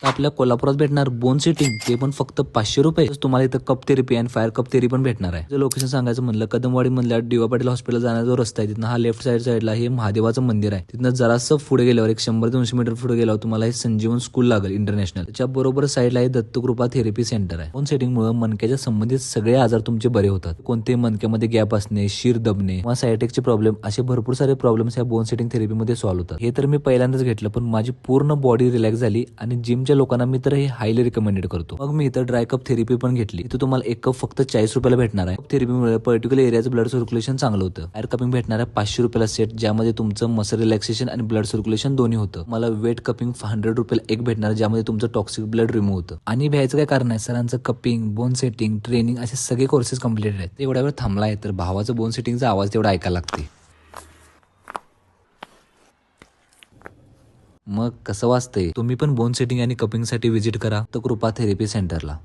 तर आपल्या कोल्हापुरात भेटणार बोन सेटिंग, ते पण फक्त 500 रुपये. तुम्हाला इथं कप थेरपी आणि फायर कप थेरपी पण भेटणार आहे. जर लोकेशन सांगायचं म्हणलं, कदमवाडी मधल्या डी.वाय. पाटील हॉस्पिटल जाण्याचा जो रस्ता आहे, तिथनं हा लेफ्ट साईडला हे महादेवाचं मंदिर आहे. तिथनं जरासं पुढे गेल्यावर एक 100-200 मीटर पुढे गेल्यावर तुम्हाला हे संजीवन स्कूल लागेल इंटरनॅशनल. त्याच्या बरोबर साईडला हे दत्तकृपा थेरपी सेंटर आहे. बोन सेटिंगमुळे मणक्याच्या संबंधित सगळे आजार तुमचे बरे होतात. कोणते मणक्यामध्ये गॅप असणे, शिर दबणे किंवा सायटिकचे प्रॉब्लेम, असे भरपूर सारे प्रॉब्लेम्स या बोन सेटिंग थेरपीमध्ये सॉल्व्ह होतात. हे तर मी पहिल्यांदाच घेतलं, पण माझी पूर्ण बॉडी रिलॅक्स झाली आणि जिमच्या लोकांना मी तर हायली रिकमेंडेड करतो. मग मी इथं ड्राय कप थेरपी पण घेतली. इथं तुम्हाला एक कप फक्त 40 रुपयाला भेटणार आहे. थेरपीमुळे पर्टिक्युलर एरियाचं ब्लड सर्क्युलेशन चांगलं होतं. एअर कपिंग भेटणार आहे 500 रुपयाला सेट, ज्यामध्ये तुमचं मसल रिलॅक्सेशन आणि ब्लड सर्क्युलेशन दोन्ही होतं. मला वेट कपिंग 100 रुपयाला एक भेटणार, ज्यामध्ये तुमचं टॉक्सिक ब्लड रिमूव्ह होतं. आणि भ्यायचं काय कारण आहे, सरांचं कपिंग, बोन सेटिंग, ट्रेनिंग असे सगळे कोर्सेस कम्प्लीटेड आहेत. एवढ्या वेळ थांबला आहे तर भावाचं बोन सेटिंगचा आवाज तेवढा ऐकायला लागते. मग कसं वाचतंय? तुम्ही पण बोन सेटिंग आणि कपिंगसाठी व्हिजिट करा तर कृपा थेरपी सेंटरला.